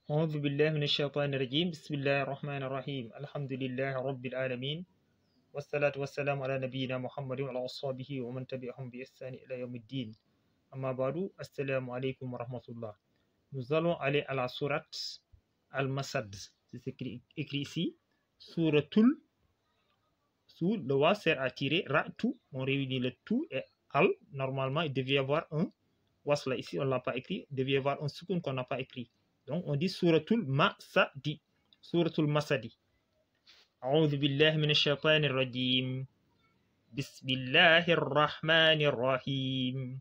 أعوذ بالله من الشيطان الرجيم بسم الله الرحمن الرحيم الحمد لله رب العالمين والصلاة والسلام على نبينا محمد وعلى أصحابه ومن تبعهم بإحسان إلى يوم الدين أما بعد السلام عليكم ورحمة الله. Nous allons aller à la sourate Al-Masad. C'est écrit ici Souratul, sous le wa sert à tirer ra tout, on réunit le tout et al. Normalement il devait y avoir un wasla, ici on ne l'a pas écrit, il devait y avoir un soukoun qu'on n'a pas écrit. Donc on dit Souratul Masadi. Souratul Masadi. A'udhu billahi minash shaitanir rajim. Bismillahir rahmanir rahim.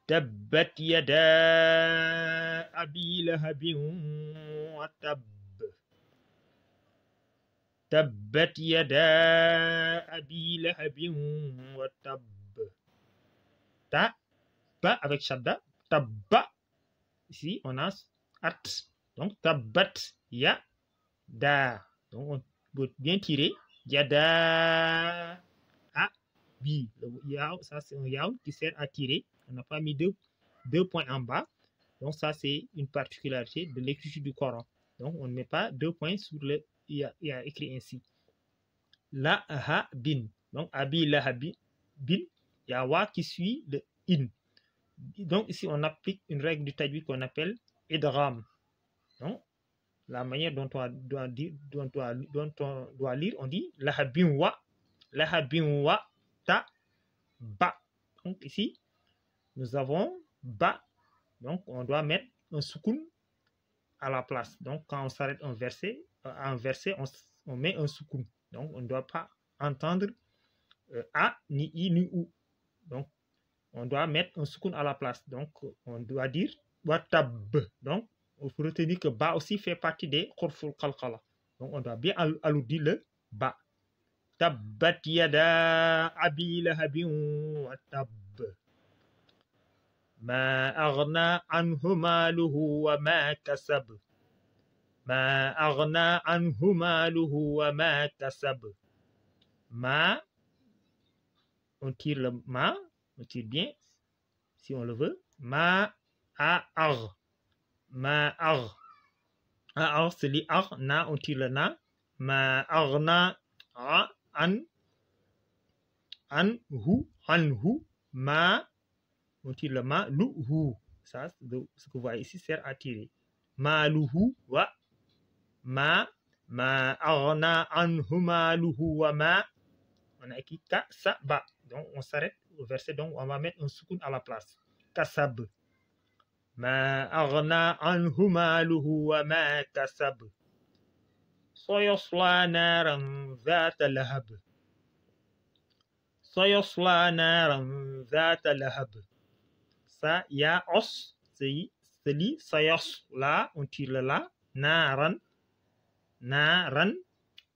Tabbat yada abi lahabin wa tabb. Tabbat yada abi lahabin wa tabb. Ta, ba avec shadda, tabba. Ici, on a at. Donc, tabbat ya da. Donc, on peut bien tirer. Yada a bi. Ça, c'est un yaw qui sert à tirer. On n'a pas mis deux points en bas. Donc, ça, c'est une particularité de l'écriture du Coran. Donc, on ne met pas deux points sur le. Il y a écrit ainsi. La ha bin. Donc, abi la ha bin. Il y a wa qui suit le in. Donc ici on applique une règle du tajwid qu'on appelle idgham. Donc la manière dont on doit lire, on dit lahabin wa ta ba. Donc ici nous avons ba, donc on doit mettre un soukoun à la place. Donc quand on s'arrête un verset, on met un soukoun. Donc on ne doit pas entendre a ni i ni ou. Donc on doit mettre un soukoun à la place. Donc, on doit dire watab. Donc, il faut retenir que ba aussi fait partie des khurful qalqala. Donc, on doit bien alourdir le ba. Tabbat yada abi lahabin watab. Ma aghna anhu maluhu wa ma kasab. Ma aghna anhu maluhu wa ma kasab. Ma, on tire le ma, on tire bien. Si on le veut, ma'ar, c'est li ar, na, on tire le na, ma'arna, anhu, ma, on tire le ma, luhu, ça, ce que vous voyez ici sert à tirer, ma luhu, wa, ma'arna, anhu, ma luhu, wa, ma, on a écrit ka, sa, ba, donc on s'arrête au verset, donc on va mettre un soukoun à la place. Kasab. Ma aghna anhu maluhu wa ma kasab. Sayasla naran zata lahab. Sayasla naran zata lahab. Ça, ya os, c'est li, sayasla, on tire le la, naran,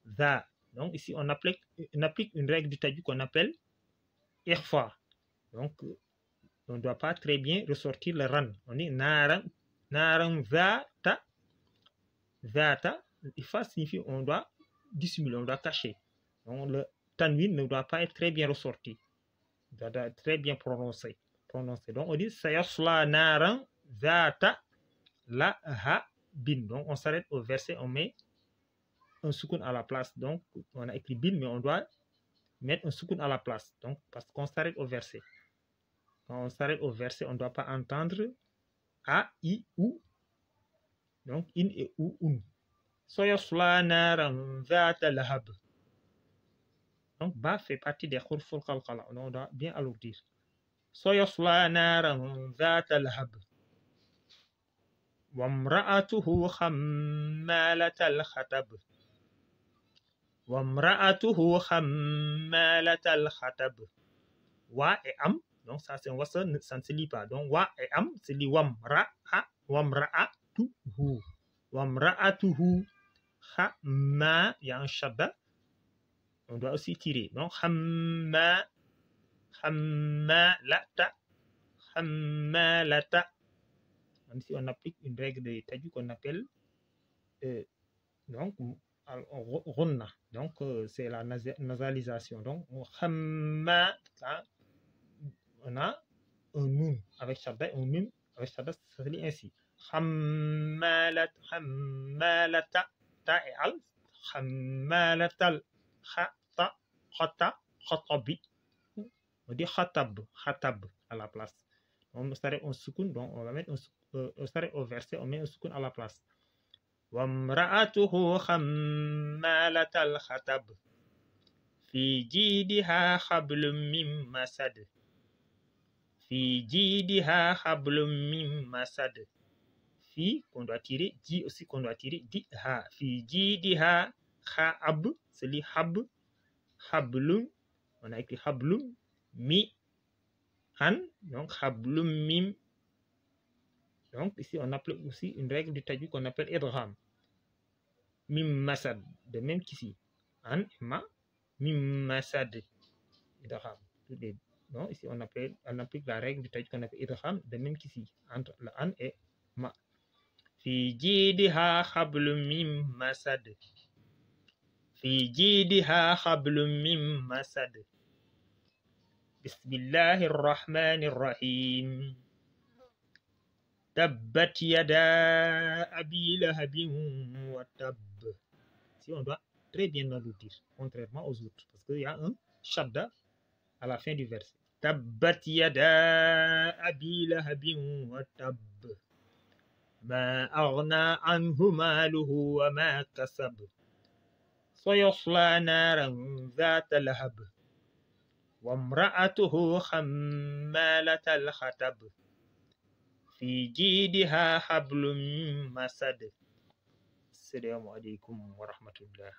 za. Donc ici, on applique une règle du tajwid qu'on appelle ikhfa. Donc, on ne doit pas très bien ressortir le ran. On dit naran zata. Ikhfa signifie on doit dissimuler, on doit cacher. Donc, le tanwin ne doit pas être très bien ressorti. Il doit être très bien prononcé. Donc, on dit sayasla naran zata lahabin. Donc, on s'arrête au verset, on met un soukoun à la place. Donc, on a écrit bin, mais on doit mettre un soukoun à la place. Donc, parce qu'on s'arrête au verset. Quand on s'arrête au verset, on ne doit pas entendre a, i, ou. Donc, in et ou, un. Soyasla naran zata lahab. Donc, ba fait partie des khurful qalqala. On doit bien alourdir. Soyasla naran zata lahab. Wamra'atuhu khammalatal khatab. Wamra'atuhu khammalatal khatab. Wa et am. Donc ça c'est un wasl, ça ne se lit pas. Donc wa et am, c'est li wamra'atuhu. Wamra'atuhu khamma, il y a un shadda. On doit aussi tirer. Donc khammalata. Ici on applique une règle de tajwid qu'on appelle donc runna. Donc c'est la nasalisation. Donc khamma, on a un nun avec shadda, un nun avec shadda, ça se lit ainsi. Khammalat, khammalata, ta et al. Khammalatal, khata, khata, khatabi. On dit khatab, khatab à la place. On s'arrête au soukoun, donc on va mettre on s'arrête au verset, on met un soukoun à la place. Wamra'atuhu khammalatal khatab. Fi jidiha hablum min masad. Fi jidiha hablum min masad. Fi qu'on doit tirer, ji aussi qu'on doit tirer, di ha. Fi jidiha kha'ab, c'est li hab, hablum, on a écrit hablum, mi, han, donc hablum mim. Donc ici on appelle aussi une règle du tajwid qu'on appelle idgham. Mim masad, de même qu'ici. An, ma, mim masad. Idgham. Donc ici on applique la règle du tajwid qu'on appelle idgham, de même qu'ici, entre le an et ma. Fi jidiha hablum mim masad. Fi jidiha hablum mim masad. Bismillahir rahmanir rahim. Tabbat yada abi lahabin wa tabb. Si on doit très bien le dire, contrairement aux autres, parce qu'il y a un shadda à la fin du verset. Tabbat yada abi lahabin wa tabb. Ma aghna anhu maluhu wa ma kasab. Sayasla naran zata lahab. Wa imra'atuhu khammalatal khatab. Fi jidiha hablum masad. Assalamu alaikum wa rahmatullah.